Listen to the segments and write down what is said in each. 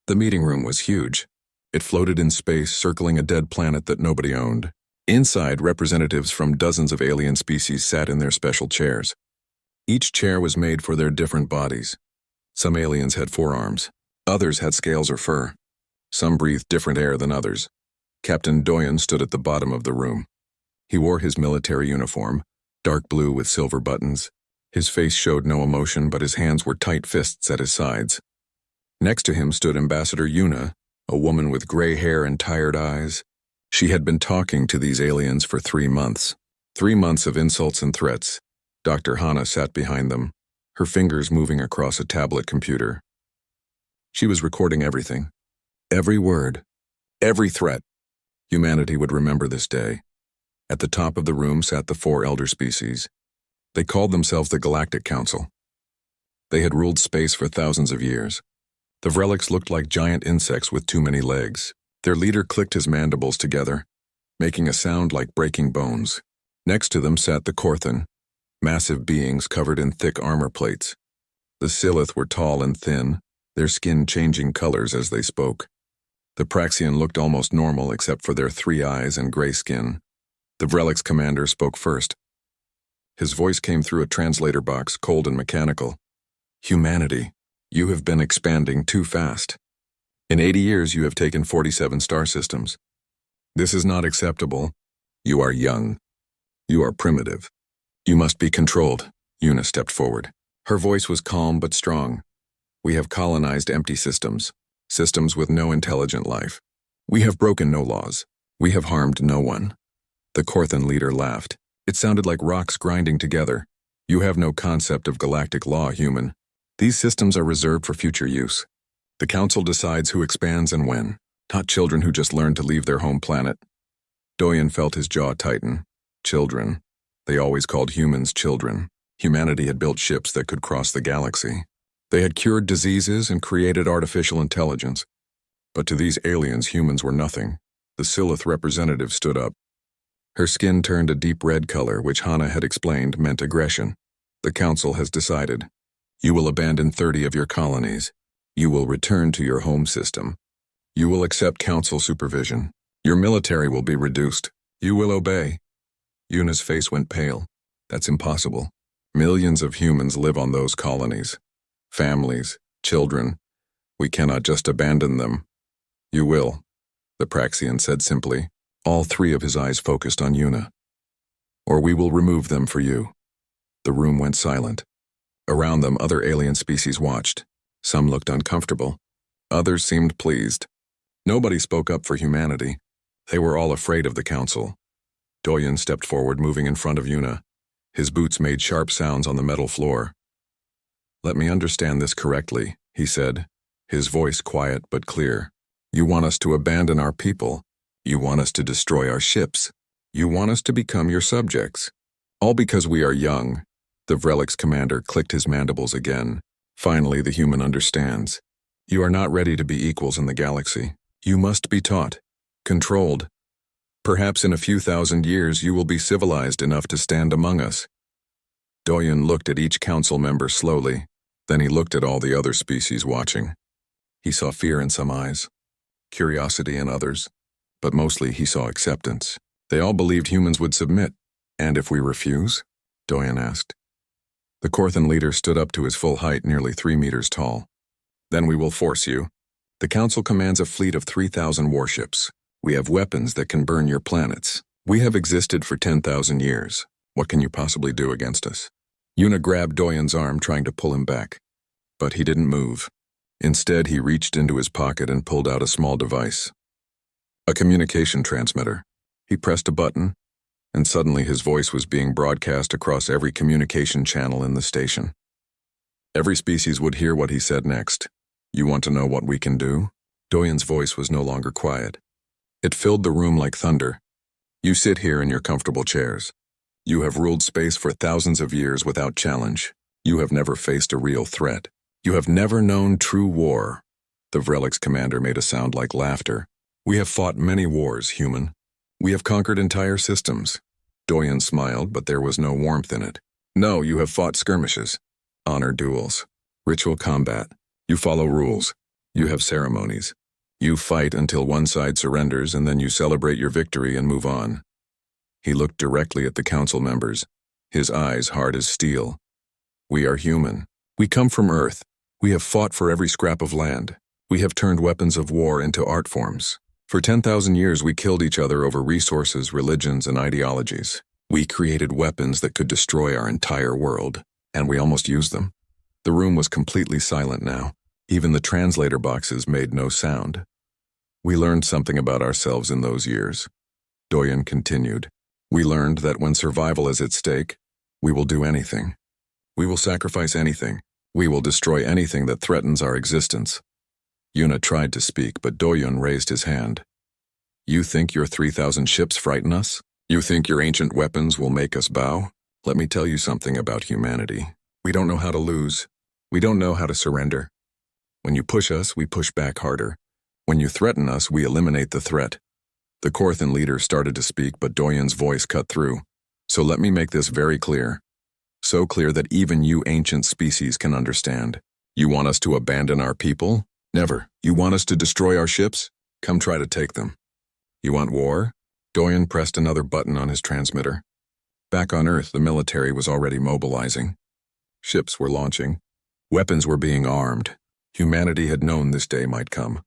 The meeting room was huge. It floated in space, circling a dead planet that nobody owned. Inside, representatives from dozens of alien species sat in their special chairs. Each chair was made for their different bodies. Some aliens had forearms. Others had scales or fur. Some breathed different air than others. Captain Doyen stood at the bottom of the room. He wore his military uniform, dark blue with silver buttons. His face showed no emotion, but his hands were tight fists at his sides. Next to him stood Ambassador Yuna, a woman with gray hair and tired eyes. She had been talking to these aliens for 3 months. 3 months of insults and threats. Dr. Hana sat behind them, her fingers moving across a tablet computer. She was recording everything. Every word. Every threat. Humanity would remember this day. At the top of the room sat the 4 elder species. They called themselves the Galactic Council. They had ruled space for thousands of years. The Vrelics looked like giant insects with too many legs. Their leader clicked his mandibles together, making a sound like breaking bones. Next to them sat the Korthan, massive beings covered in thick armor plates. The Silith were tall and thin, their skin changing colors as they spoke. The Praxian looked almost normal except for their 3 eyes and gray skin. The Vrelics commander spoke first. His voice came through a translator box, cold and mechanical. Humanity, you have been expanding too fast. In 80 years, you have taken 47 star systems. This is not acceptable. You are young. You are primitive. You must be controlled. Yuna stepped forward. Her voice was calm but strong. We have colonized empty systems, systems with no intelligent life. We have broken no laws. We have harmed no one. The Korthan leader laughed. It sounded like rocks grinding together. You have no concept of galactic law, human. These systems are reserved for future use. The Council decides who expands and when, not children who just learned to leave their home planet. Doyen felt his jaw tighten. Children. They always called humans children. Humanity had built ships that could cross the galaxy. They had cured diseases and created artificial intelligence. But to these aliens, humans were nothing. The Silith representative stood up. Her skin turned a deep red color, which Hana had explained meant aggression. The Council has decided. You will abandon 30 of your colonies. You will return to your home system. You will accept Council supervision. Your military will be reduced. You will obey. Yuna's face went pale. That's impossible. Millions of humans live on those colonies. Families, children. We cannot just abandon them. You will, the Praxian said simply. All 3 of his eyes focused on Yuna. Or we will remove them for you. The room went silent. Around them, other alien species watched. Some looked uncomfortable. Others seemed pleased. Nobody spoke up for humanity. They were all afraid of the Council. Doyen stepped forward, moving in front of Yuna. His boots made sharp sounds on the metal floor. Let me understand this correctly, he said, his voice quiet but clear. You want us to abandon our people. You want us to destroy our ships. You want us to become your subjects. All because we are young. The Vrelics commander clicked his mandibles again. Finally, the human understands. You are not ready to be equals in the galaxy. You must be taught, controlled. Perhaps in a few thousand years you will be civilized enough to stand among us. Doyen looked at each council member slowly, then he looked at all the other species watching. He saw fear in some eyes, curiosity in others, but mostly he saw acceptance. They all believed humans would submit. And if we refuse? Doyen asked. The Korthan leader stood up to his full height, nearly 3 meters tall. Then we will force you. The Council commands a fleet of 3,000 warships. We have weapons that can burn your planets. We have existed for 10,000 years. What can you possibly do against us? Yuna grabbed Doyen's arm, trying to pull him back. But he didn't move. Instead, he reached into his pocket and pulled out a small device. A communication transmitter. He pressed a button, and suddenly his voice was being broadcast across every communication channel in the station. Every species would hear what he said next. You want to know what we can do? Doyen's voice was no longer quiet. It filled the room like thunder. You sit here in your comfortable chairs. You have ruled space for thousands of years without challenge. You have never faced a real threat. You have never known true war. The Vrelics commander made a sound like laughter. We have fought many wars, human. We have conquered entire systems. Doyen smiled, but there was no warmth in it. No, you have fought skirmishes, honor duels, ritual combat. You follow rules. You have ceremonies. You fight until one side surrenders and then you celebrate your victory and move on. He looked directly at the council members, his eyes hard as steel. We are human. We come from Earth. We have fought for every scrap of land. We have turned weapons of war into art forms. For 10,000 years we killed each other over resources, religions, and ideologies. We created weapons that could destroy our entire world, and we almost used them. The room was completely silent now. Even the translator boxes made no sound. We learned something about ourselves in those years. Doyen continued. We learned that when survival is at stake, we will do anything. We will sacrifice anything. We will destroy anything that threatens our existence. Yuna tried to speak, but Doyen raised his hand. You think your 3,000 ships frighten us? You think your ancient weapons will make us bow? Let me tell you something about humanity. We don't know how to lose. We don't know how to surrender. When you push us, we push back harder. When you threaten us, we eliminate the threat. The Korthan leader started to speak, but Doyen's voice cut through. So let me make this very clear. So clear that even you ancient species can understand. You want us to abandon our people? Never. You want us to destroy our ships? Come try to take them. You want war? Doyen pressed another button on his transmitter. Back on Earth, the military was already mobilizing. Ships were launching. Weapons were being armed. Humanity had known this day might come.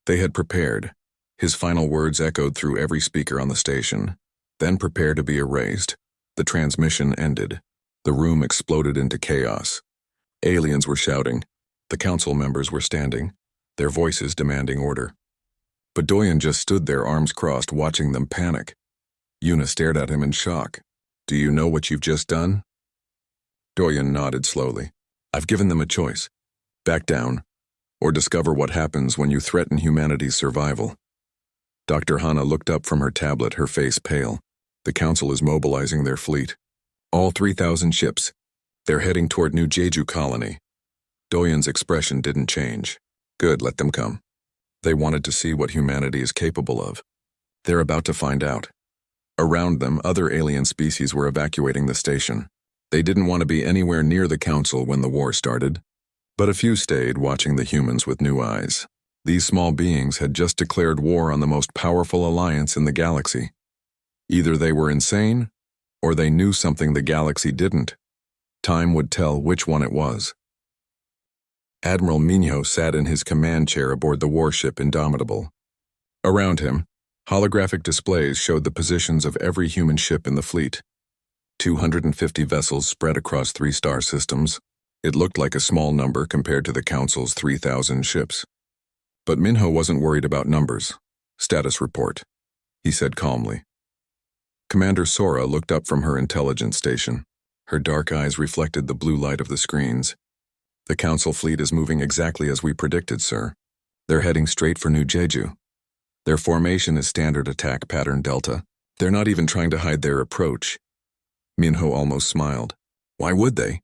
They had prepared. His final words echoed through every speaker on the station. Then prepare to be erased. The transmission ended. The room exploded into chaos. Aliens were shouting. The council members were standing, their voices demanding order. But Doyen just stood there, arms crossed, watching them panic. Yuna stared at him in shock. Do you know what you've just done? Doyen nodded slowly. I've given them a choice. Back down, or discover what happens when you threaten humanity's survival. Dr. Hana looked up from her tablet, her face pale. The council is mobilizing their fleet. All 3,000 ships. They're heading toward New Jeju colony. Doyen's expression didn't change. Good, let them come. They wanted to see what humanity is capable of. They're about to find out. Around them, other alien species were evacuating the station. They didn't want to be anywhere near the council when the war started. But a few stayed, watching the humans with new eyes. These small beings had just declared war on the most powerful alliance in the galaxy. Either they were insane, or they knew something the galaxy didn't. Time would tell which one it was. Admiral Minho sat in his command chair aboard the warship Indomitable. Around him, holographic displays showed the positions of every human ship in the fleet. 250 vessels spread across 3 star systems. It looked like a small number compared to the Council's 3,000 ships. But Minho wasn't worried about numbers. Status report, he said calmly. Commander Sora looked up from her intelligence station. Her dark eyes reflected the blue light of the screens. The Council fleet is moving exactly as we predicted, sir. They're heading straight for New Jeju. Their formation is standard attack pattern Delta. They're not even trying to hide their approach. Minho almost smiled. Why would they?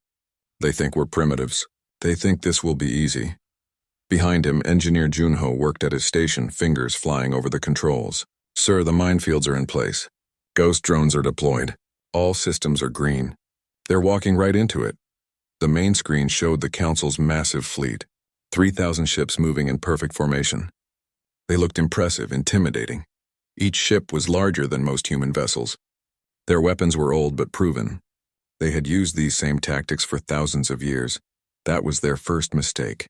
They think we're primitives. They think this will be easy. Behind him, Engineer Junho worked at his station, fingers flying over the controls. Sir, the minefields are in place. Ghost drones are deployed. All systems are green. They're walking right into it. The main screen showed the Council's massive fleet, 3,000 ships moving in perfect formation. They looked impressive, intimidating. Each ship was larger than most human vessels. Their weapons were old but proven. They had used these same tactics for thousands of years. That was their first mistake.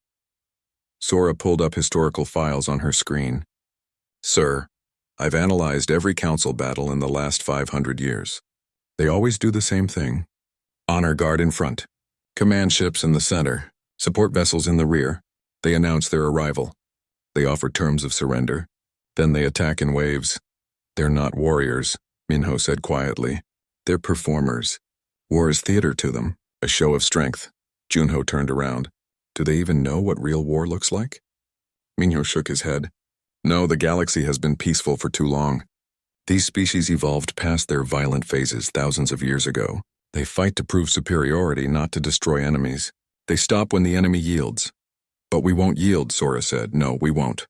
Sora pulled up historical files on her screen. Sir, I've analyzed every Council battle in the last 500 years. They always do the same thing. Honor guard in front. Command ships in the center. Support vessels in the rear. They announce their arrival. They offer terms of surrender. Then they attack in waves. They're not warriors, Minho said quietly. They're performers. War is theater to them, a show of strength. Junho turned around. Do they even know what real war looks like? Minho shook his head. No, the galaxy has been peaceful for too long. These species evolved past their violent phases thousands of years ago. They fight to prove superiority, not to destroy enemies. They stop when the enemy yields. But we won't yield, Sora said. No, we won't.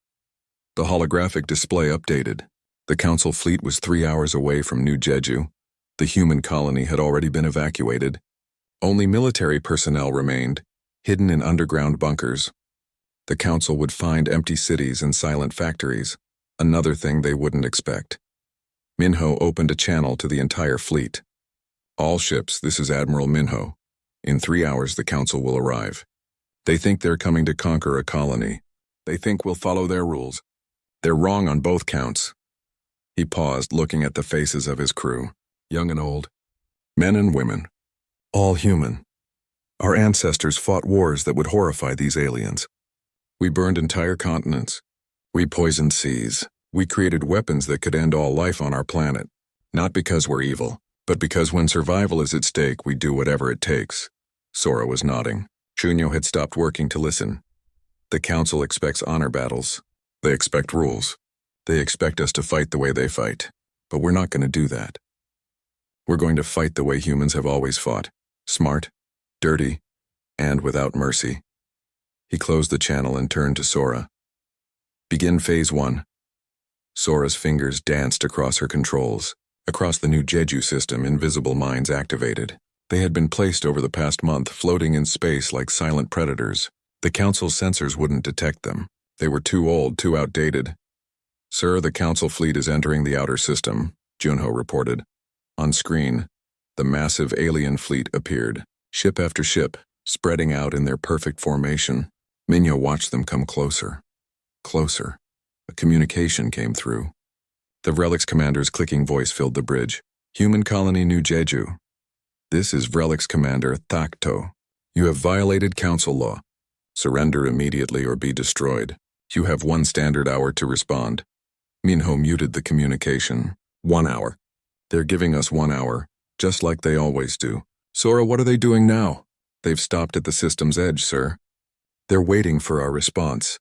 The holographic display updated. The Council fleet was 3 hours away from New Jeju. The human colony had already been evacuated. Only military personnel remained, hidden in underground bunkers. The Council would find empty cities and silent factories, another thing they wouldn't expect. Minho opened a channel to the entire fleet. All ships, this is Admiral Minho. In 3 hours the Council will arrive. They think they're coming to conquer a colony. They think we'll follow their rules. They're wrong on both counts. He paused, looking at the faces of his crew, young and old, men and women, all human. Our ancestors fought wars that would horrify these aliens. We burned entire continents. We poisoned seas. We created weapons that could end all life on our planet. Not because we're evil, but because when survival is at stake, we do whatever it takes. Sora was nodding. Junyo had stopped working to listen. The Council expects honor battles. They expect rules. They expect us to fight the way they fight. But we're not going to do that. We're going to fight the way humans have always fought. Smart, dirty, and without mercy. He closed the channel and turned to Sora. Begin Phase 1. Sora's fingers danced across her controls. Across the new Jeju system, invisible minds activated. They had been placed over the past month, floating in space like silent predators. The Council's sensors wouldn't detect them. They were too old, too outdated. Sir, the Council fleet is entering the outer system, Junho reported. On screen, the massive alien fleet appeared, ship after ship, spreading out in their perfect formation. Minho watched them come closer. Closer. A communication came through. The Relics commander's clicking voice filled the bridge. Human colony New Jeju. This is Relics Commander Thakto. You have violated Council law. Surrender immediately or be destroyed. You have 1 standard hour to respond. Minho muted the communication. 1 hour. They're giving us 1 hour, just like they always do. Sora, what are they doing now? They've stopped at the system's edge, sir. They're waiting for our response.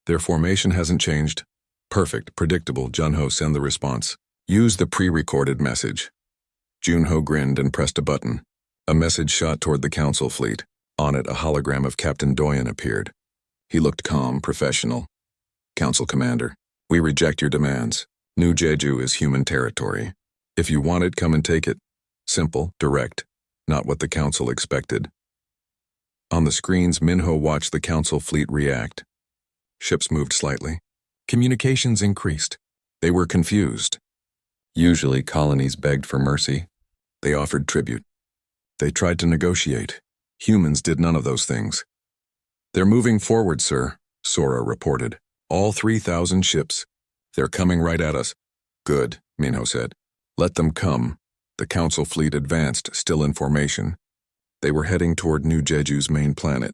Their formation hasn't changed. Perfect, predictable, Junho sent the response. Use the pre-recorded message. Junho grinned and pressed a button. A message shot toward the Council fleet. On it, a hologram of Captain Doyen appeared. He looked calm, professional. Council Commander, we reject your demands. New Jeju is human territory. If you want it, come and take it. Simple, direct, not what the Council expected. On the screens, Minho watched the Council fleet react. Ships moved slightly. Communications increased. They were confused. Usually, colonies begged for mercy. They offered tribute. They tried to negotiate. Humans did none of those things. They're moving forward, sir, Sora reported. All 3,000 ships. They're coming right at us. Good, Minho said. Let them come. The Council fleet advanced, still in formation. They were heading toward New Jeju's main planet,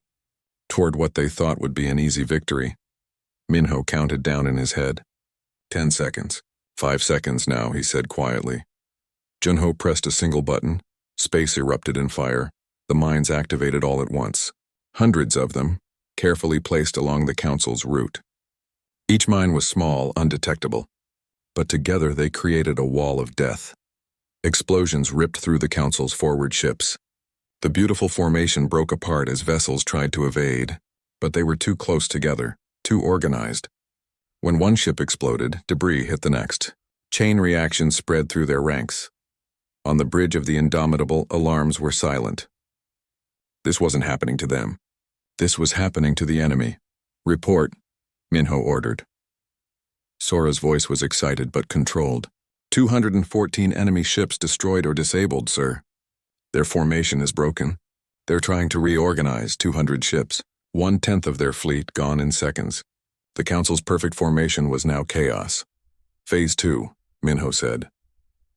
toward what they thought would be an easy victory. Minho counted down in his head. 10 seconds. 5 seconds now, he said quietly. Junho pressed a single button. Space erupted in fire. The mines activated all at once. Hundreds of them, carefully placed along the Council's route. Each mine was small, undetectable, but together they created a wall of death. Explosions ripped through the Council's forward ships. The beautiful formation broke apart as vessels tried to evade, but they were too close together, too organized. When one ship exploded, debris hit the next. Chain reactions spread through their ranks. On the bridge of the Indomitable, alarms were silent. This wasn't happening to them. This was happening to the enemy. Report, Minho ordered. Sora's voice was excited but controlled. 214 enemy ships destroyed or disabled, sir. Their formation is broken. They're trying to reorganize 200 ships. 1/10 of their fleet gone in seconds. The Council's perfect formation was now chaos. Phase 2, Minho said.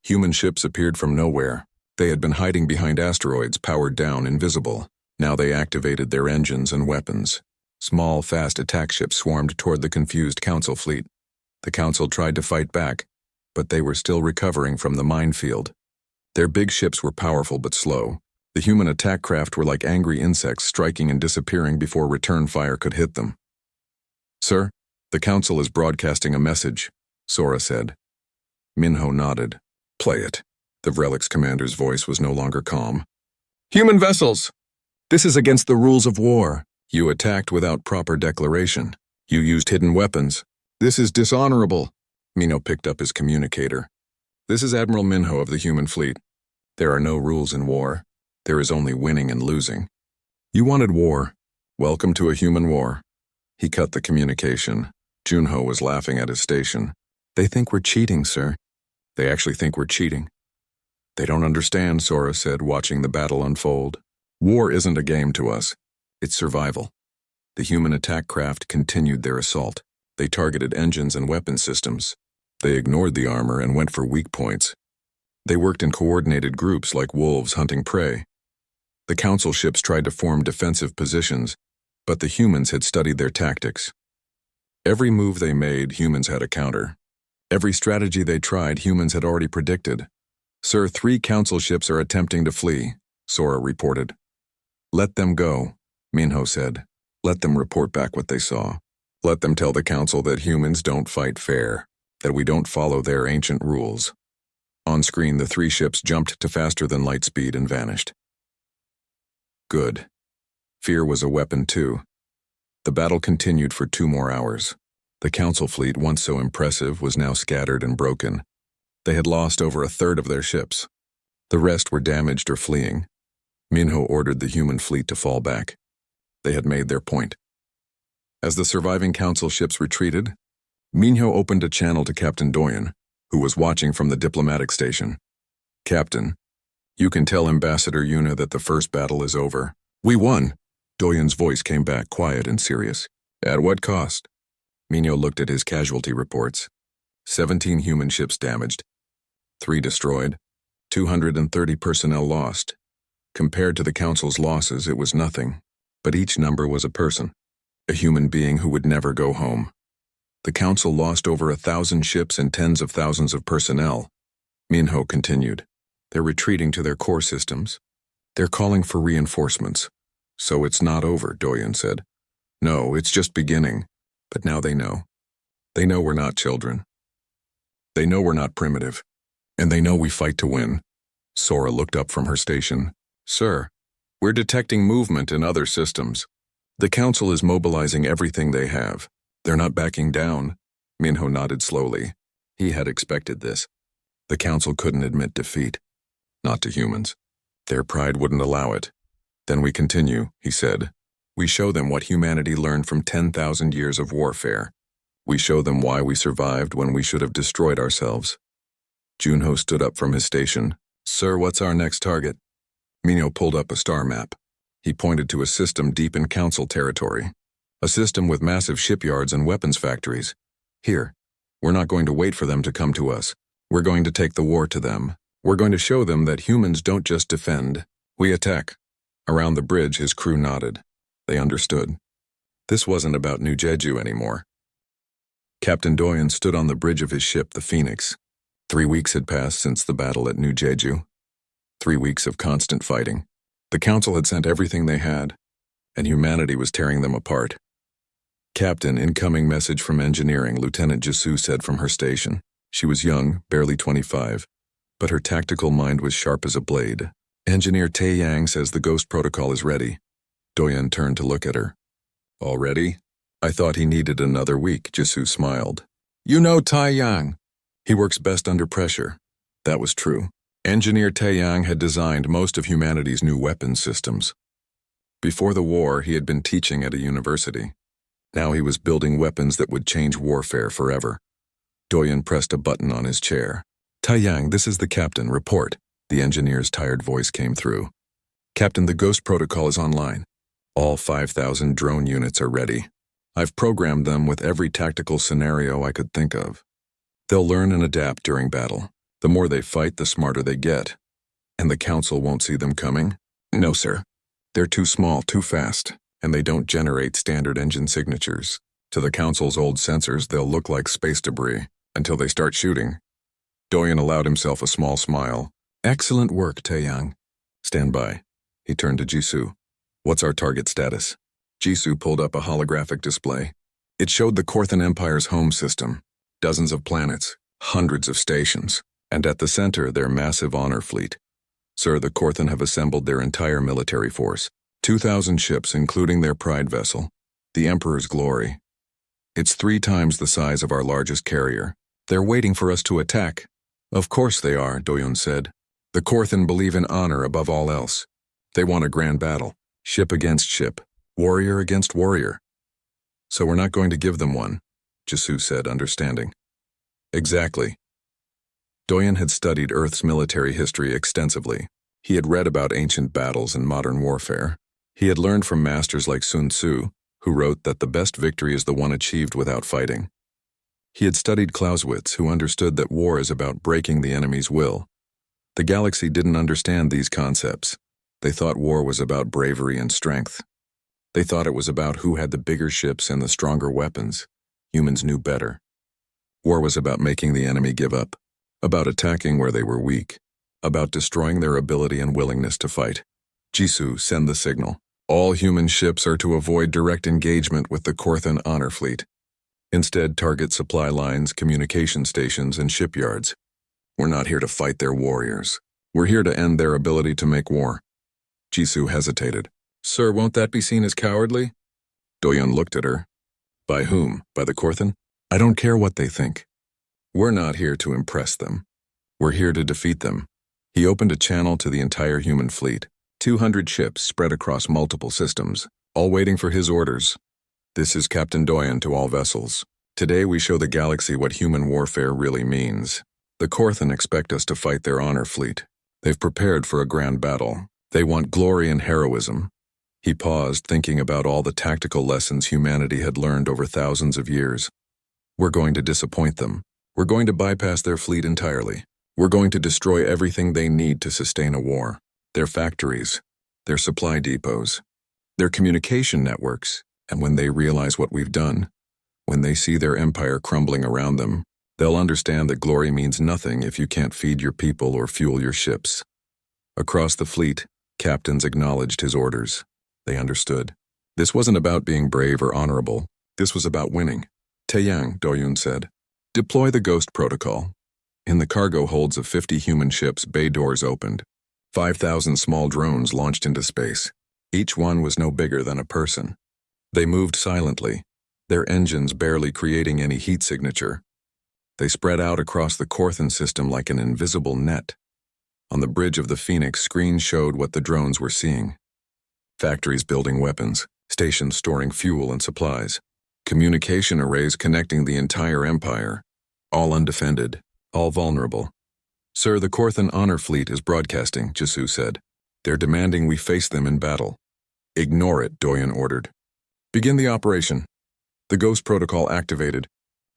Human ships appeared from nowhere. They had been hiding behind asteroids, powered down, invisible. Now they activated their engines and weapons. Small, fast attack ships swarmed toward the confused Council fleet. The Council tried to fight back, but they were still recovering from the minefield. Their big ships were powerful but slow. The human attack craft were like angry insects, striking and disappearing before return fire could hit them. Sir, the Council is broadcasting a message, Sora said. Minho nodded. Play it. The Relics commander's voice was no longer calm. Human vessels! This is against the rules of war. You attacked without proper declaration. You used hidden weapons. This is dishonorable. Minho picked up his communicator. This is Admiral Minho of the human fleet. There are no rules in war. There is only winning and losing. You wanted war. Welcome to a human war. He cut the communication. Junho was laughing at his station. They think we're cheating, sir. They actually think we're cheating. They don't understand, Sora said, watching the battle unfold. War isn't a game to us. It's survival. The human attack craft continued their assault. They targeted engines and weapon systems. They ignored the armor and went for weak points. They worked in coordinated groups like wolves hunting prey. The council ships tried to form defensive positions, but the humans had studied their tactics. Every move they made, humans had a counter. Every strategy they tried, humans had already predicted. Sir, 3 council ships are attempting to flee, Sora reported. Let them go, Minho said. Let them report back what they saw. Let them tell the council that humans don't fight fair, that we don't follow their ancient rules. On screen, the 3 ships jumped to faster than light speed and vanished. Good. Fear was a weapon too. The battle continued for 2 more hours. The council fleet, once so impressive, was now scattered and broken. They had lost over 1/3 of their ships. The rest were damaged or fleeing. Minho ordered the human fleet to fall back. They had made their point. As the surviving council ships retreated, Minho opened a channel to Captain Doyen, who was watching from the diplomatic station. Captain, you can tell Ambassador Yuna that the first battle is over. We won. Doyen's voice came back quiet and serious. At what cost? Minho looked at his casualty reports. 17 human ships damaged, 3 destroyed, 230 personnel lost. Compared to the council's losses, it was nothing, but each number was a person, a human being who would never go home. The council lost over 1,000 ships and tens of thousands of personnel. Minho continued. They're retreating to their core systems. They're calling for reinforcements. So it's not over, Doyen said. No, it's just beginning. But now they know. They know we're not children. They know we're not primitive. And they know we fight to win. Sora looked up from her station. Sir, we're detecting movement in other systems. The council is mobilizing everything they have. They're not backing down. Minho nodded slowly. He had expected this. The council couldn't admit defeat. Not to humans. Their pride wouldn't allow it. Then we continue, he said. We show them what humanity learned from 10,000 years of warfare. We show them why we survived when we should have destroyed ourselves. Junho stood up from his station. Sir, what's our next target? Minho pulled up a star map. He pointed to a system deep in council territory. A system with massive shipyards and weapons factories. Here, we're not going to wait for them to come to us. We're going to take the war to them. We're going to show them that humans don't just defend. We attack. Around the bridge, his crew nodded. They understood. This wasn't about New Jeju anymore. Captain Doyen stood on the bridge of his ship, the Phoenix. 3 weeks had passed since the battle at New Jeju. 3 weeks of constant fighting. The council had sent everything they had, and humanity was tearing them apart. Captain, incoming message from engineering, Lieutenant Jisoo said from her station. She was young, barely 25, but her tactical mind was sharp as a blade. Engineer Taeyang says the ghost protocol is ready. Doyen turned to look at her. Already? I thought he needed another week, Jisoo smiled. You know Taeyang. He works best under pressure. That was true. Engineer Taeyang had designed most of humanity's new weapons systems. Before the war, he had been teaching at a university. Now he was building weapons that would change warfare forever. Doyen pressed a button on his chair. Taeyang, this is the captain. Report. The engineer's tired voice came through. Captain, the ghost protocol is online. All 5,000 drone units are ready. I've programmed them with every tactical scenario I could think of. They'll learn and adapt during battle. The more they fight, the smarter they get. And the council won't see them coming? No, sir. They're too small, too fast, and they don't generate standard engine signatures. To the council's old sensors, they'll look like space debris until they start shooting. Doyen allowed himself a small smile. Excellent work, Taeyang. Stand by. He turned to Jisoo. What's our target status? Jisoo pulled up a holographic display. It showed the Korthan Empire's home system. Dozens of planets, hundreds of stations, and at the center, their massive honor fleet. Sir, the Korthan have assembled their entire military force. 2,000 ships, including their pride vessel, the Emperor's Glory. It's 3 times the size of our largest carrier. They're waiting for us to attack. Of course they are, Doyen said. The Korthan believe in honor above all else. They want a grand battle, ship against ship, warrior against warrior. So we're not going to give them one, Jisoo said, understanding. Exactly. Doyen had studied Earth's military history extensively. He had read about ancient battles and modern warfare. He had learned from masters like Sun Tzu, who wrote that the best victory is the one achieved without fighting. He had studied Clausewitz, who understood that war is about breaking the enemy's will. The galaxy didn't understand these concepts. They thought war was about bravery and strength. They thought it was about who had the bigger ships and the stronger weapons. Humans knew better. War was about making the enemy give up, about attacking where they were weak, about destroying their ability and willingness to fight. Jisoo, send the signal. All human ships are to avoid direct engagement with the Korthan honor fleet. Instead, target supply lines, communication stations, and shipyards. We're not here to fight their warriors. We're here to end their ability to make war. Jisoo hesitated. Sir, won't that be seen as cowardly? Doyen looked at her. By whom? By the Korthan? I don't care what they think. We're not here to impress them. We're here to defeat them. He opened a channel to the entire human fleet. 200 ships spread across multiple systems, all waiting for his orders. This is Captain Doyen to all vessels. Today we show the galaxy what human warfare really means. The Korthan expect us to fight their honor fleet. They've prepared for a grand battle. They want glory and heroism. He paused, thinking about all the tactical lessons humanity had learned over thousands of years. We're going to disappoint them. We're going to bypass their fleet entirely. We're going to destroy everything they need to sustain a war. Their factories, their supply depots, their communication networks, and when they realize what we've done, when they see their empire crumbling around them, they'll understand that glory means nothing if you can't feed your people or fuel your ships. Across the fleet, captains acknowledged his orders. They understood. This wasn't about being brave or honorable. This was about winning. Taeyang, Doyun said. Deploy the Ghost Protocol. In the cargo holds of 50 human ships, bay doors opened. 5,000 small drones launched into space. Each one was no bigger than a person. They moved silently, their engines barely creating any heat signature. They spread out across the Korthan system like an invisible net. On the bridge of the Phoenix, screens showed what the drones were seeing. Factories building weapons, stations storing fuel and supplies, communication arrays connecting the entire empire, all undefended, all vulnerable. Sir, the Korthan honor fleet is broadcasting, Jisoo said. They're demanding we face them in battle. Ignore it, Doyen ordered. Begin the operation. The Ghost Protocol activated.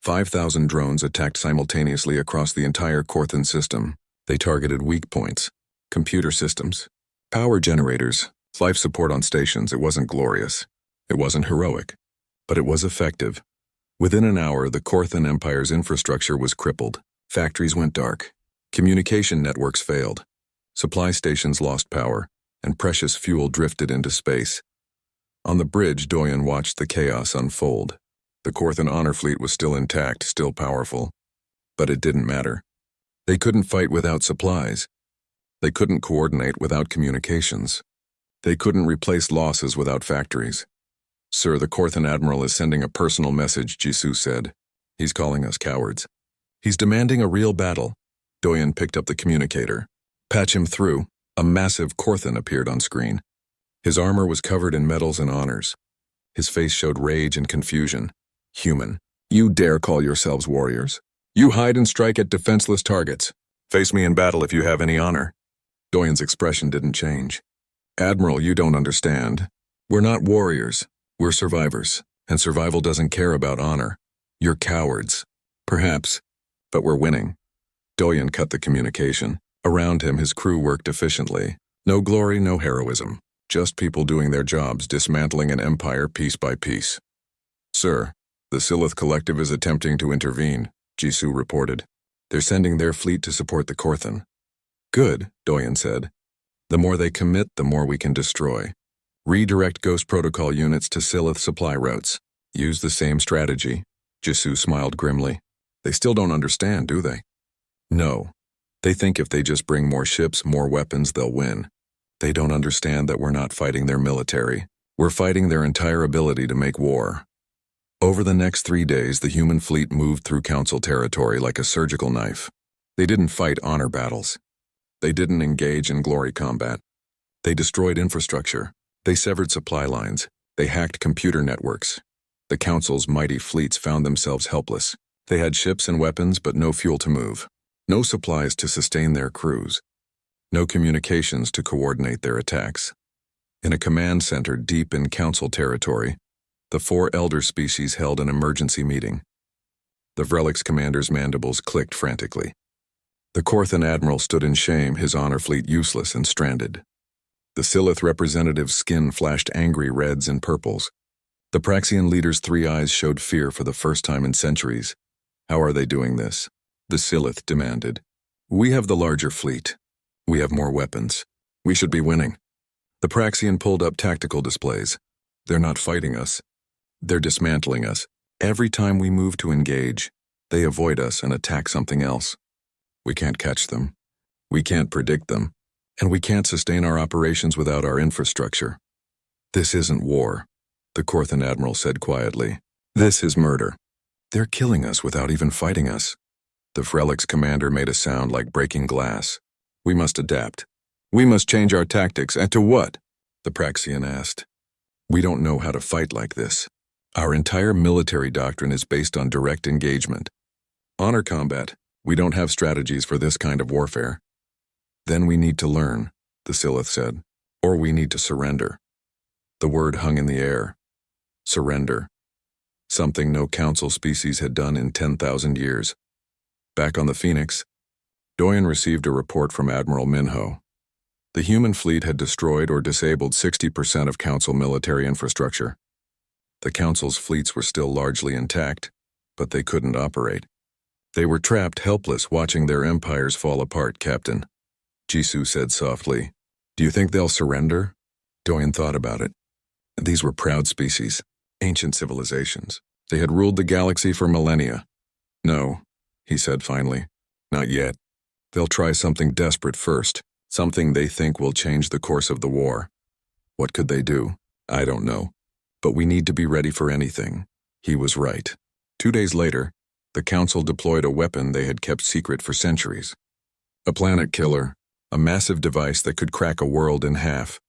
5,000 drones attacked simultaneously across the entire Korthan system. They targeted weak points, computer systems, power generators, life support on stations. It wasn't glorious. It wasn't heroic. But it was effective. Within an hour, the Korthan Empire's infrastructure was crippled. Factories went dark. Communication networks failed. Supply stations lost power, and precious fuel drifted into space. On the bridge, Doyen watched the chaos unfold. The Korthan honor fleet was still intact, still powerful. But it didn't matter. They couldn't fight without supplies. They couldn't coordinate without communications. They couldn't replace losses without factories. Sir, the Korthan Admiral is sending a personal message, Jisoo said. He's calling us cowards. He's demanding a real battle. Doyen picked up the communicator. Patch him through. A massive Korthan appeared on screen. His armor was covered in medals and honors. His face showed rage and confusion. Human. You dare call yourselves warriors? You hide and strike at defenseless targets. Face me in battle if you have any honor. Doyen's expression didn't change. Admiral, you don't understand. We're not warriors. We're survivors, and survival doesn't care about honor. You're cowards. Perhaps, but we're winning. Doyen cut the communication. Around him, his crew worked efficiently. No glory, no heroism. Just people doing their jobs, dismantling an empire piece by piece. Sir, the Silith Collective is attempting to intervene, Jisoo reported. They're sending their fleet to support the Korthan. Good, Doyen said. The more they commit, the more we can destroy. Redirect Ghost Protocol units to Silith supply routes. Use the same strategy. Jisoo smiled grimly. They still don't understand, do they? No. They think if they just bring more ships, more weapons, they'll win. They don't understand that we're not fighting their military. We're fighting their entire ability to make war. Over the next 3 days, the human fleet moved through Council territory like a surgical knife. They didn't fight honor battles. They didn't engage in glory combat. They destroyed infrastructure. They severed supply lines. They hacked computer networks. The Council's mighty fleets found themselves helpless. They had ships and weapons, but no fuel to move. No supplies to sustain their crews. No communications to coordinate their attacks. In a command center deep in Council territory, the 4 elder species held an emergency meeting. The Vrelix commander's mandibles clicked frantically. The Korthan admiral stood in shame, his honor fleet useless and stranded. The Silith representative's skin flashed angry reds and purples. The Praxian leader's 3 eyes showed fear for the first time in centuries. How are they doing this? The Silith demanded. We have the larger fleet. We have more weapons. We should be winning. The Praxian pulled up tactical displays. They're not fighting us. They're dismantling us. Every time we move to engage, they avoid us and attack something else. We can't catch them. We can't predict them. And we can't sustain our operations without our infrastructure. This isn't war, the Korthan admiral said quietly. This is murder. They're killing us without even fighting us. The Vrelix commander made a sound like breaking glass. We must adapt. We must change our tactics. And to what? The Praxian asked. We don't know how to fight like this. Our entire military doctrine is based on direct engagement. Honor combat. We don't have strategies for this kind of warfare. Then we need to learn, the Silith said, or we need to surrender. The word hung in the air. Surrender. Something no Council species had done in 10,000 years. Back on the Phoenix, Doyen received a report from Admiral Minho. The human fleet had destroyed or disabled 60% of Council military infrastructure. The Council's fleets were still largely intact, but they couldn't operate. They were trapped helpless watching their empires fall apart, Captain. Jisoo said softly. Do you think they'll surrender? Doyen thought about it. These were proud species, ancient civilizations. They had ruled the galaxy for millennia. No, he said finally. Not yet. They'll try something desperate first, something they think will change the course of the war. What could they do? I don't know. But we need to be ready for anything. He was right. 2 days later, the Council deployed a weapon they had kept secret for centuries. A planet killer, a massive device that could crack a world in half.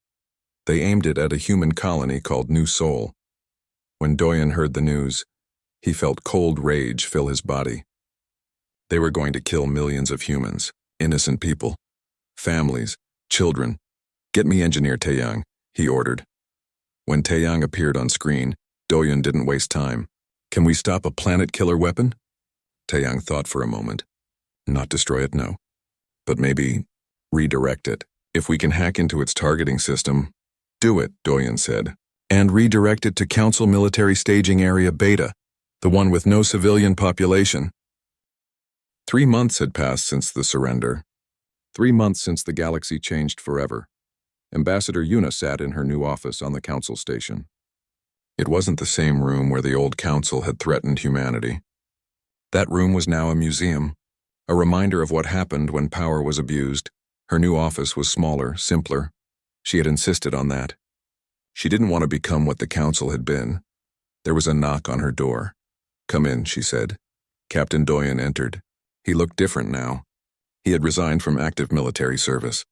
They aimed it at a human colony called New Sol. When Doyen heard the news, he felt cold rage fill his body. They were going to kill millions of humans, innocent people, families, children. Get me Engineer Taeyang, he ordered. When Taeyang appeared on screen, Doyen didn't waste time. Can we stop a planet killer weapon? Taeyang thought for a moment. Not destroy it, no. But maybe redirect it. If we can hack into its targeting system, do it, Doyen said. And redirect it to Council Military Staging Area Beta, the one with no civilian population. 3 months had passed since the surrender. 3 months since the galaxy changed forever. Ambassador Yuna sat in her new office on the Council station. It wasn't the same room where the old Council had threatened humanity. That room was now a museum, a reminder of what happened when power was abused. Her new office was smaller, simpler. She had insisted on that. She didn't want to become what the Council had been. There was a knock on her door. Come in, she said. Captain Doyen entered. He looked different now. He had resigned from active military service.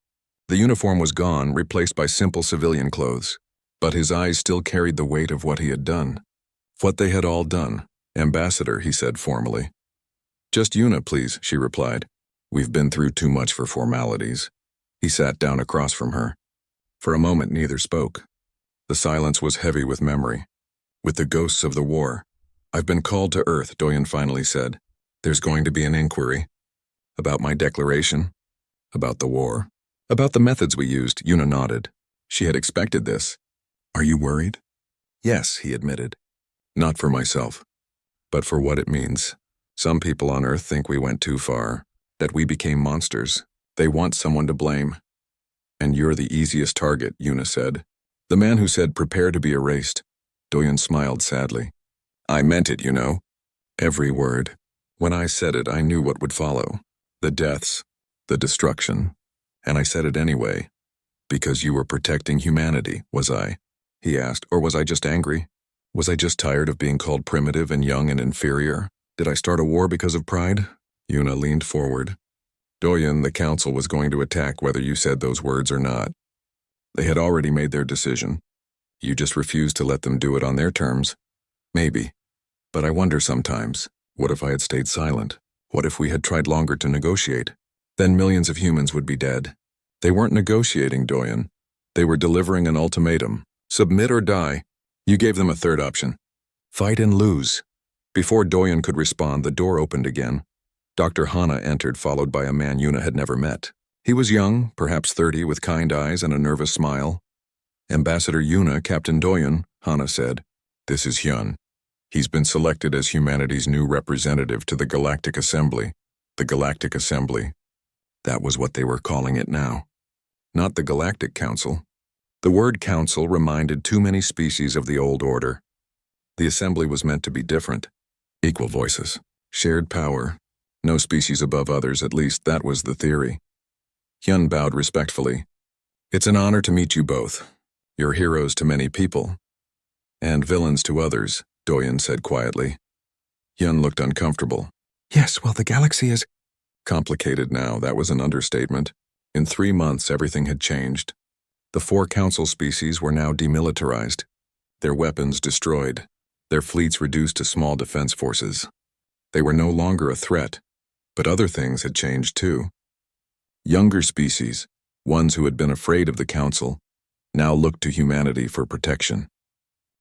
The uniform was gone, replaced by simple civilian clothes. But his eyes still carried the weight of what he had done. What they had all done. Ambassador, he said formally. Just Yuna, please, she replied. We've been through too much for formalities. He sat down across from her. For a moment, neither spoke. The silence was heavy with memory, with the ghosts of the war. I've been called to Earth, Doyen finally said. There's going to be an inquiry. About my declaration. About the war. About the methods we used, Yuna nodded. She had expected this. Are you worried? Yes, he admitted. Not for myself, but for what it means. Some people on Earth think we went too far, that we became monsters. They want someone to blame. And you're the easiest target, Yuna said. The man who said prepare to be erased. Doyen smiled sadly. I meant it, you know. Every word. When I said it, I knew what would follow. The deaths, the destruction. And I said it anyway. Because you were protecting humanity, was I? He asked, or was I just angry? Was I just tired of being called primitive and young and inferior? Did I start a war because of pride? Yuna leaned forward. Doyen, the Council was going to attack whether you said those words or not. They had already made their decision. You just refused to let them do it on their terms. Maybe. But I wonder sometimes, what if I had stayed silent? What if we had tried longer to negotiate? Then millions of humans would be dead. They weren't negotiating, Doyen. They were delivering an ultimatum. Submit or die. You gave them a third option. Fight and lose. Before Doyen could respond, the door opened again. Dr. Hana entered, followed by a man Yuna had never met. He was young, perhaps 30, with kind eyes and a nervous smile. Ambassador Yuna, Captain Doyen, Hana said. This is Hyun. He's been selected as humanity's new representative to the Galactic Assembly. The Galactic Assembly. That was what they were calling it now. Not the Galactic Council. The word council reminded too many species of the old order. The assembly was meant to be different. Equal voices. Shared power. No species above others, at least that was the theory. Hyun bowed respectfully. It's an honor to meet you both. You're heroes to many people. And villains to others, Doyen said quietly. Hyun looked uncomfortable. Yes, well, the galaxy is complicated now. That was an understatement. In 3 months, everything had changed. The 4 council species were now demilitarized, their weapons destroyed, their fleets reduced to small defense forces. They were no longer a threat, but other things had changed too. Younger species, ones who had been afraid of the council, now looked to humanity for protection.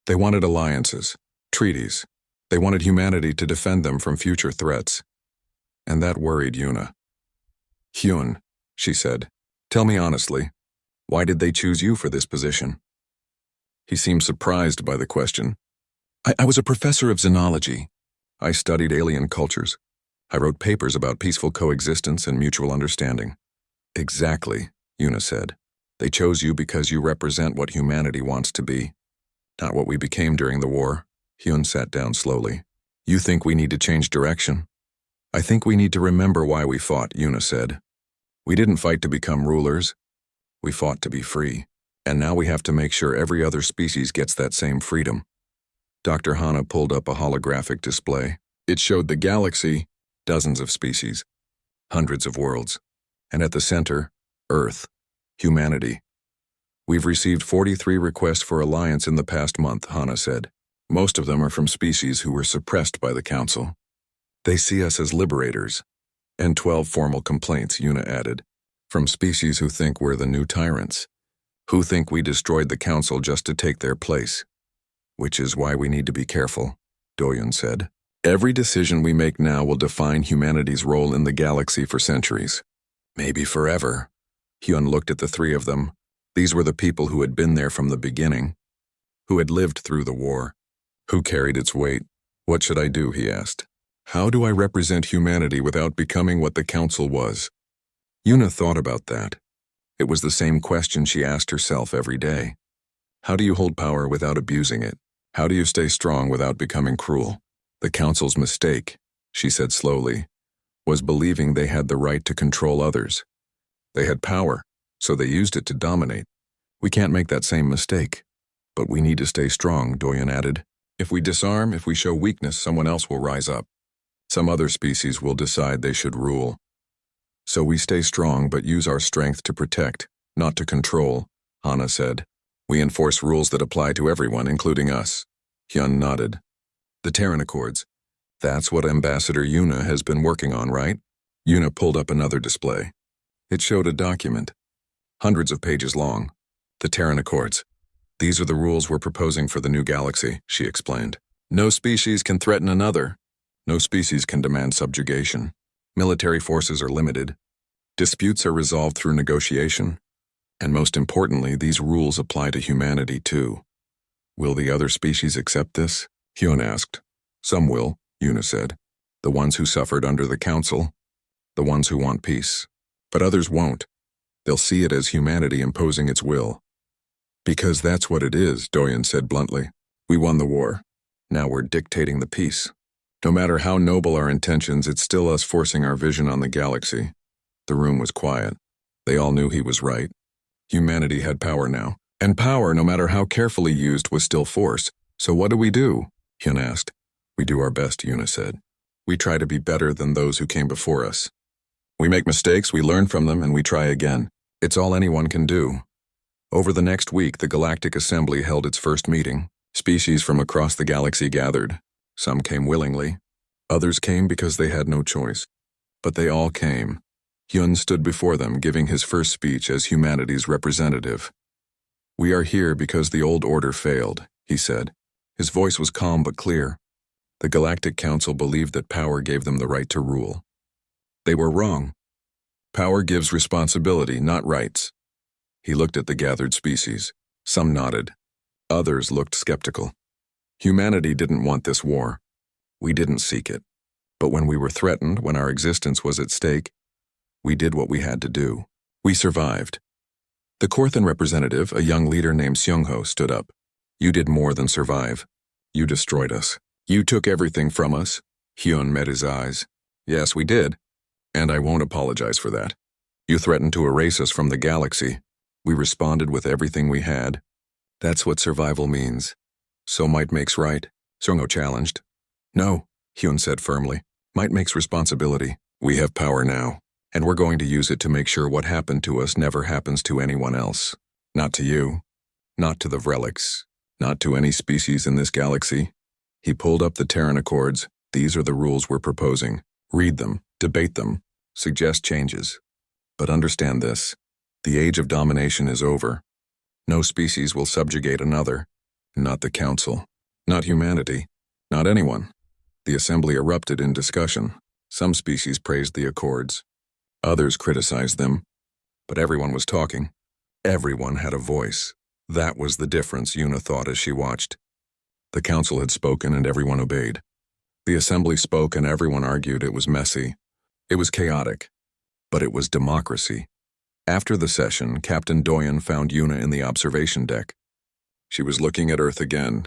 They wanted alliances, treaties. They wanted humanity to defend them from future threats. And that worried Yuna. Hyun, she said, tell me honestly, why did they choose you for this position? He seemed surprised by the question. I was a professor of xenology. I studied alien cultures. I wrote papers about peaceful coexistence and mutual understanding. Exactly, Yuna said. They chose you because you represent what humanity wants to be. Not what we became during the war. Hyun sat down slowly. You think we need to change direction? I think we need to remember why we fought, Yuna said. We didn't fight to become rulers. We fought to be free. And now we have to make sure every other species gets that same freedom. Dr. Hana pulled up a holographic display. It showed the galaxy, dozens of species, hundreds of worlds, and at the center, Earth, humanity. We've received 43 requests for alliance in the past month, Hana said. Most of them are from species who were suppressed by the Council. They see us as liberators. And 12 formal complaints, Yuna added, from species who think we're the new tyrants, who think we destroyed the Council just to take their place. Which is why we need to be careful, Doyen said. Every decision we make now will define humanity's role in the galaxy for centuries. Maybe forever. Hyun looked at the 3 of them. These were the people who had been there from the beginning, who had lived through the war, who carried its weight. What should I do, he asked. How do I represent humanity without becoming what the Council was? Yuna thought about that. It was the same question she asked herself every day. How do you hold power without abusing it? How do you stay strong without becoming cruel? The Council's mistake, she said slowly, was believing they had the right to control others. They had power, so they used it to dominate. We can't make that same mistake. But we need to stay strong, Doyen added. If we disarm, if we show weakness, someone else will rise up. Some other species will decide they should rule. So we stay strong but use our strength to protect, not to control, Hana said. We enforce rules that apply to everyone, including us. Hyun nodded. The Terran Accords. That's what Ambassador Yuna has been working on, right? Yuna pulled up another display. It showed a document, hundreds of pages long. The Terran Accords. These are the rules we're proposing for the new galaxy, she explained. No species can threaten another. No species can demand subjugation. Military forces are limited. Disputes are resolved through negotiation. And most importantly, these rules apply to humanity too. Will the other species accept this? Hyun asked. Some will, Yuna said. The ones who suffered under the Council. The ones who want peace. But others won't. They'll see it as humanity imposing its will. Because that's what it is, Doyen said bluntly. We won the war. Now we're dictating the peace. No matter how noble our intentions, it's still us forcing our vision on the galaxy. The room was quiet. They all knew he was right. Humanity had power now. And power, no matter how carefully used, was still force. So what do we do? Hyun asked. We do our best, Yuna said. We try to be better than those who came before us. We make mistakes, we learn from them, and we try again. It's all anyone can do. Over the next week, the Galactic Assembly held its first meeting. Species from across the galaxy gathered. Some came willingly. Others came because they had no choice. But they all came. Hyun stood before them, giving his first speech as humanity's representative. "We are here because the old order failed," he said. His voice was calm but clear. The Galactic Council believed that power gave them the right to rule. They were wrong. Power gives responsibility, not rights. He looked at the gathered species. Some nodded. Others looked skeptical. Humanity didn't want this war. We didn't seek it. But when we were threatened, when our existence was at stake, we did what we had to do. We survived. The Korthan representative, a young leader named Seung-ho, stood up. "You did more than survive. You destroyed us. You took everything from us." Hyun met his eyes. "Yes, we did. And I won't apologize for that. You threatened to erase us from the galaxy. We responded with everything we had. That's what survival means. So might makes right," Seung-ho challenged. "No," Hyun said firmly. "Might makes responsibility. We have power now, and we're going to use it to make sure what happened to us never happens to anyone else. Not to you. Not to the relics. Not to any species in this galaxy." He pulled up the Terran Accords. "These are the rules we're proposing. Read them, debate them, suggest changes. But understand this. The age of domination is over. No species will subjugate another. Not the Council. Not humanity. Not anyone." The assembly erupted in discussion. Some species praised the Accords. Others criticized them. But everyone was talking. Everyone had a voice. That was the difference, Yuna thought as she watched. The Council had spoken and everyone obeyed. The assembly spoke and everyone argued. It was messy. It was chaotic. But it was democracy. After the session, Captain Doyen found Yuna in the observation deck. She was looking at Earth again.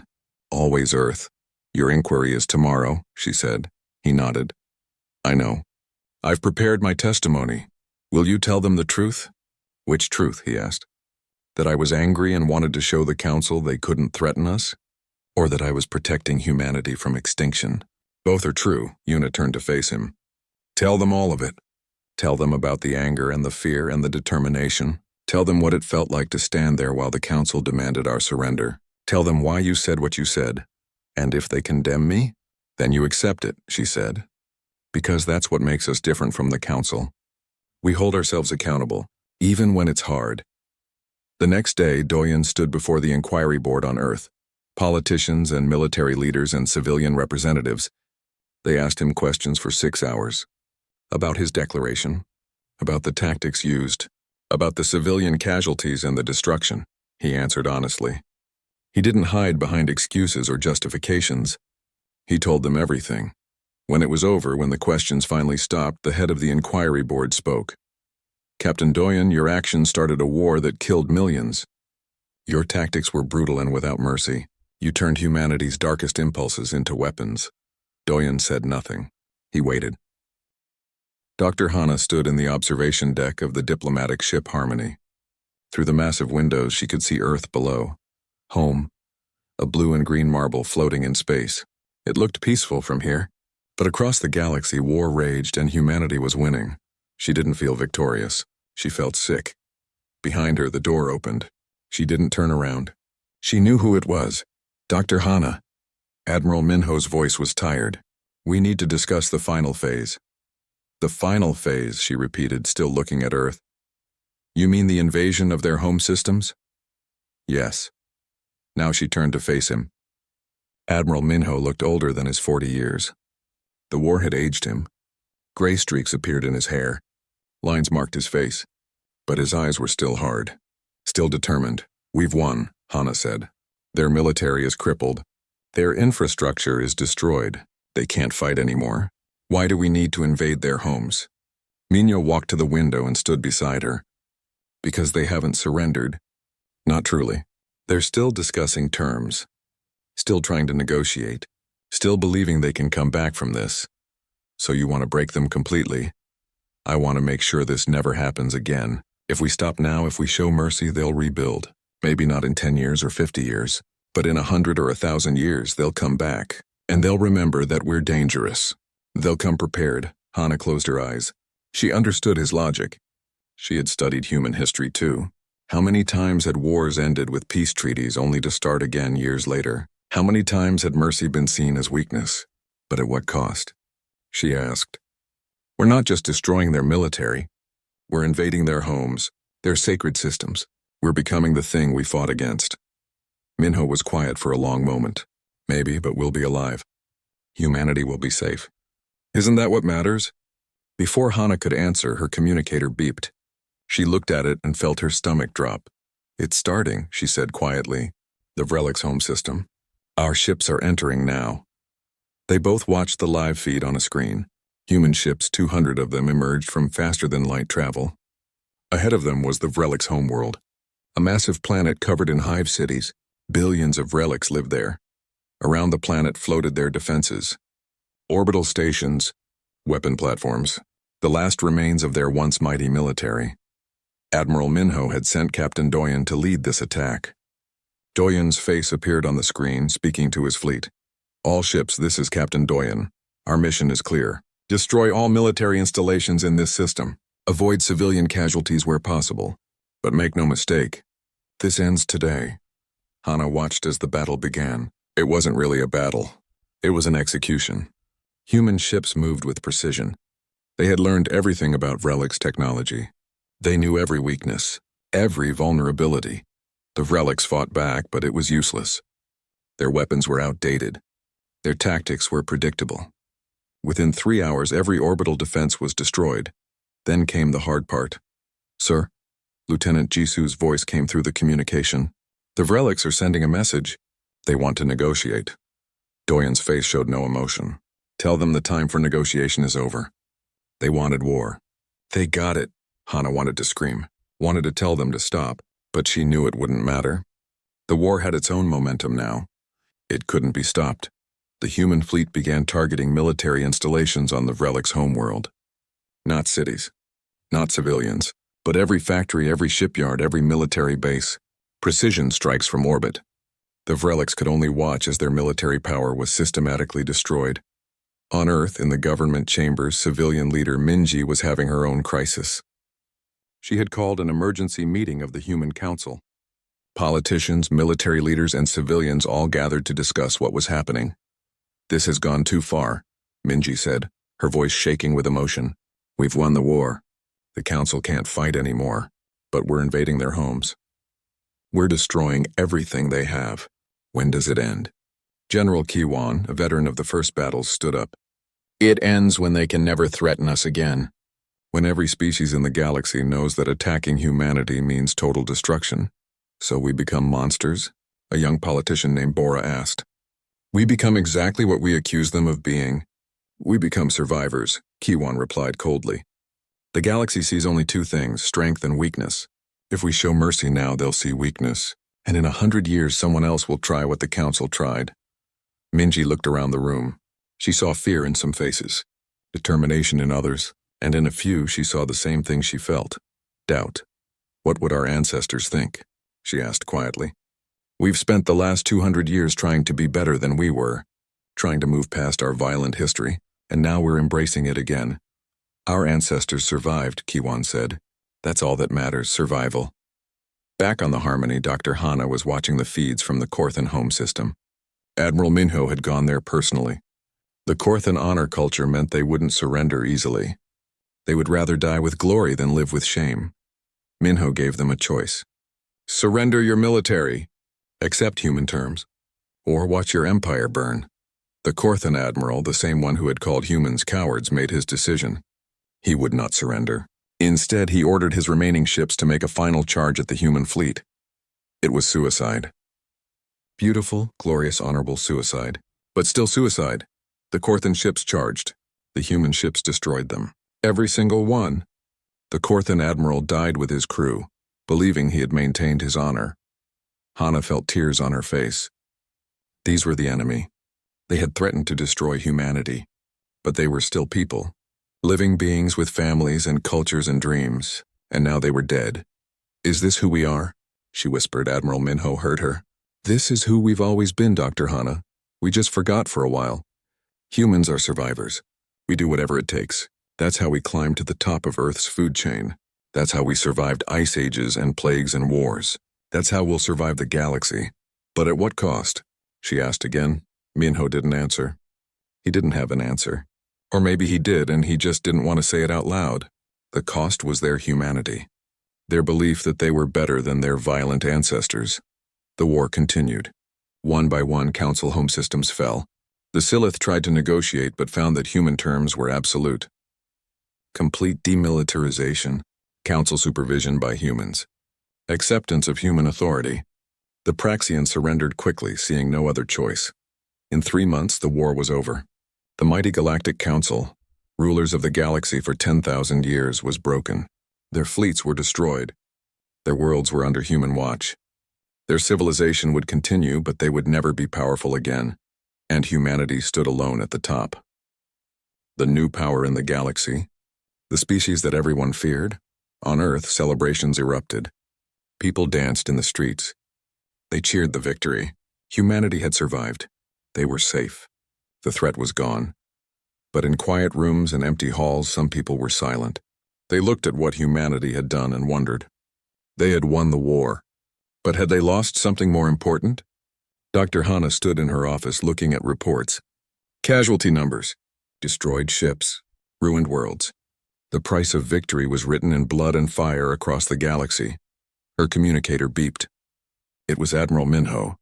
"Always Earth. Your inquiry is tomorrow," she said. He nodded. "I know. I've prepared my testimony. Will you tell them the truth?" "Which truth?" he asked. "That I was angry and wanted to show the Council they couldn't threaten us? Or that I was protecting humanity from extinction?" "Both are true." Yuna turned to face him. "Tell them all of it. Tell them about the anger and the fear and the determination. Tell them what it felt like to stand there while the Council demanded our surrender. Tell them why you said what you said. And if they condemn me, then you accept it," she said. "Because that's what makes us different from the Council. We hold ourselves accountable, even when it's hard." The next day, Doyen stood before the inquiry board on Earth. Politicians and military leaders and civilian representatives. They asked him questions for 6 hours. About his declaration. About the tactics used. About the civilian casualties and the destruction. He answered honestly. He didn't hide behind excuses or justifications. He told them everything. When it was over, when the questions finally stopped, the head of the inquiry board spoke. "Captain Doyen, your actions started a war that killed millions. Your tactics were brutal and without mercy. You turned humanity's darkest impulses into weapons." Doyen said nothing. He waited. Dr. Hana stood in the observation deck of the diplomatic ship Harmony. Through the massive windows, she could see Earth below. Home. A blue and green marble floating in space. It looked peaceful from here. But across the galaxy, war raged and humanity was winning. She didn't feel victorious. She felt sick. Behind her, the door opened. She didn't turn around. She knew who it was. Dr. Hana. Admiral Minho's voice was tired. "We need to discuss the final phase." "The final phase," she repeated, still looking at Earth. "You mean the invasion of their home systems?" "Yes." Now she turned to face him. Admiral Minho looked older than his 40 years. The war had aged him. Gray streaks appeared in his hair. Lines marked his face. But his eyes were still hard. Still determined. "We've won," Hana said. "Their military is crippled. Their infrastructure is destroyed. They can't fight anymore. Why do we need to invade their homes?" Minho walked to the window and stood beside her. "Because they haven't surrendered." "Not truly. They're still discussing terms. Still trying to negotiate. Still believing they can come back from this. So you want to break them completely? I want to make sure this never happens again. If we stop now, if we show mercy, they'll rebuild. Maybe not in 10 years or 50 years, but in 100 or 1,000 years, they'll come back. And they'll remember that we're dangerous. They'll come prepared." Hana closed her eyes. She understood his logic. She had studied human history too. How many times had wars ended with peace treaties only to start again years later? How many times had mercy been seen as weakness? But at what cost? She asked. We're not just destroying their military. We're invading their homes, their sacred systems. We're becoming the thing we fought against. Minho was quiet for a long moment. Maybe, but we'll be alive. Humanity will be safe. Isn't that what matters? Before Hana could answer, her communicator beeped. She looked at it and felt her stomach drop. It's starting, she said quietly. The Vrelix home system. Our ships are entering now. They both watched the live feed on a screen. Human ships, 200 of them, emerged from faster-than-light travel. Ahead of them was the Vrelix homeworld, a massive planet covered in hive cities. Billions of relics lived there. Around the planet floated their defenses. Orbital stations, weapon platforms, the last remains of their once mighty military. Admiral Minho had sent Captain Doyen to lead this attack. Doyen's face appeared on the screen, speaking to his fleet. All ships, this is Captain Doyen. Our mission is clear. Destroy all military installations in this system. Avoid civilian casualties where possible. But make no mistake, this ends today. Hana watched as the battle began. It wasn't really a battle. It was an execution. Human ships moved with precision. They had learned everything about Vrelix technology. They knew every weakness, every vulnerability. The Vrelix fought back, but it was useless. Their weapons were outdated. Their tactics were predictable. Within 3 hours, every orbital defense was destroyed. Then came the hard part. Sir? Lieutenant Jisu's voice came through the communication. The Vrelix are sending a message. They want to negotiate. Doyen's face showed no emotion. Tell them the time for negotiation is over. They wanted war. They got it. Hana wanted to scream, wanted to tell them to stop, but she knew it wouldn't matter. The war had its own momentum now. It couldn't be stopped. The human fleet began targeting military installations on the Vrelix homeworld. Not cities, not civilians, but every factory, every shipyard, every military base. Precision strikes from orbit. The Vrelix could only watch as their military power was systematically destroyed. On Earth, in the government chambers, civilian leader Minji was having her own crisis. She had called an emergency meeting of the Human Council. Politicians, military leaders, and civilians all gathered to discuss what was happening. This has gone too far, Minji said, her voice shaking with emotion. We've won the war. The council can't fight anymore, but we're invading their homes. We're destroying everything they have. When does it end? General Kiwan, a veteran of the first battles, stood up. It ends when they can never threaten us again. When every species in the galaxy knows that attacking humanity means total destruction. So we become monsters? A young politician named Bora asked. We become exactly what we accuse them of being. We become survivors, Kiwan replied coldly. The galaxy sees only two things, strength and weakness. If we show mercy now, they'll see weakness. And in 100 years, someone else will try what the council tried. Minji looked around the room. She saw fear in some faces, determination in others, and in a few she saw the same thing she felt, doubt. What would our ancestors think? She asked quietly. We've spent the last 200 years trying to be better than we were, trying to move past our violent history, and now we're embracing it again. Our ancestors survived, Kiwan said. That's all that matters, survival. Back on the Harmony, Dr. Hana was watching the feeds from the Korthan home system. Admiral Minho had gone there personally. The Korthan honor culture meant they wouldn't surrender easily. They would rather die with glory than live with shame. Minho gave them a choice. Surrender your military. Accept human terms. Or watch your empire burn. The Korthan admiral, the same one who had called humans cowards, made his decision. He would not surrender. Instead, he ordered his remaining ships to make a final charge at the human fleet. It was suicide. Beautiful, glorious, honorable suicide. But still suicide. The Korthan ships charged. The human ships destroyed them. Every single one. The Korthan admiral died with his crew, believing he had maintained his honor. Hana felt tears on her face. These were the enemy. They had threatened to destroy humanity. But they were still people. Living beings with families and cultures and dreams. And now they were dead. Is this who we are? She whispered. Admiral Minho heard her. This is who we've always been, Dr. Hana. We just forgot for a while. Humans are survivors. We do whatever it takes. That's how we climbed to the top of Earth's food chain. That's how we survived ice ages and plagues and wars. That's how we'll survive the galaxy. But at what cost? she asked again. Minho didn't answer. He didn't have an answer. Or maybe he did and he just didn't want to say it out loud. The cost was their humanity. Their belief that they were better than their violent ancestors. The war continued. One by one, council home systems fell. The Silith tried to negotiate but found that human terms were absolute. Complete demilitarization, council supervision by humans. Acceptance of human authority. The Praxians surrendered quickly, seeing no other choice. In 3 months, the war was over. The mighty Galactic Council, rulers of the galaxy for 10,000 years, was broken. Their fleets were destroyed. Their worlds were under human watch. Their civilization would continue, but they would never be powerful again, and humanity stood alone at the top. The new power in the galaxy, the species that everyone feared. On Earth, celebrations erupted. People danced in the streets. They cheered the victory. Humanity had survived. They were safe. The threat was gone. But in quiet rooms and empty halls, some people were silent. They looked at what humanity had done and wondered. They had won the war. But had they lost something more important? Dr. Hana stood in her office looking at reports. Casualty numbers. Destroyed ships. Ruined worlds. The price of victory was written in blood and fire across the galaxy. Her communicator beeped. It was Admiral Minho.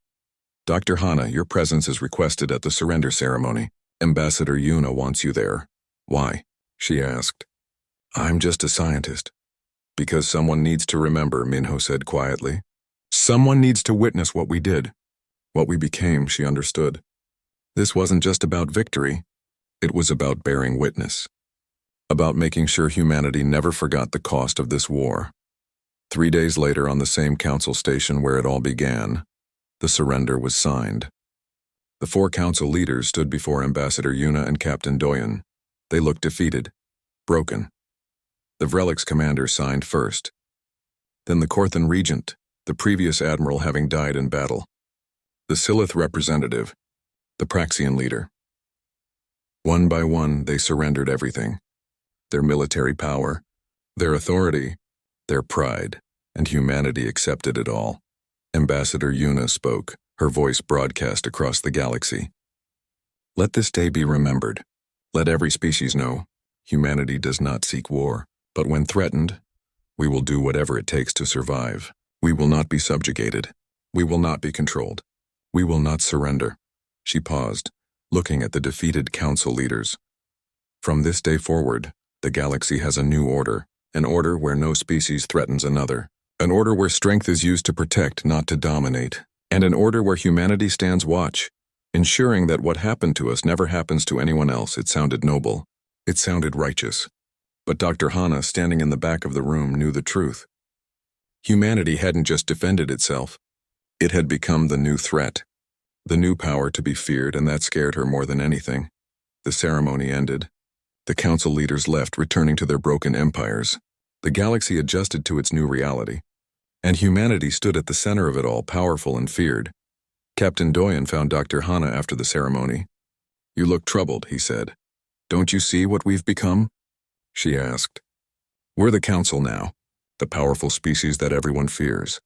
Dr. Hana, your presence is requested at the surrender ceremony. Ambassador Yuna wants you there. Why? She asked. I'm just a scientist. Because someone needs to remember, Minho said quietly. Someone needs to witness what we did. What we became, she understood. This wasn't just about victory. It was about bearing witness. About making sure humanity never forgot the cost of this war. 3 days later, on the same council station where it all began, the surrender was signed. The 4 council leaders stood before Ambassador Yuna and Captain Doyen. They looked defeated, broken. The Vrelix commander signed first. Then the Korthan regent, the previous admiral having died in battle. The Silith representative, the Praxian leader. One by one, they surrendered everything. Their military power, their authority, their pride, and humanity accepted it all. Ambassador Yuna spoke, her voice broadcast across the galaxy. Let this day be remembered. Let every species know, humanity does not seek war, but when threatened, we will do whatever it takes to survive. We will not be subjugated. We will not be controlled. We will not surrender. She paused, looking at the defeated council leaders. From this day forward, the galaxy has a new order, an order where no species threatens another, an order where strength is used to protect, not to dominate, and an order where humanity stands watch, ensuring that what happened to us never happens to anyone else. It sounded noble. It sounded righteous. But Dr. Hana, standing in the back of the room, knew the truth. Humanity hadn't just defended itself. It had become the new threat, the new power to be feared, and that scared her more than anything. The ceremony ended. The council leaders left, returning to their broken empires. The galaxy adjusted to its new reality, and humanity stood at the center of it all, powerful and feared. Captain Doyen found Dr. Hana after the ceremony. You look troubled, he said. Don't you see what we've become? She asked. We're the council now, the powerful species that everyone fears.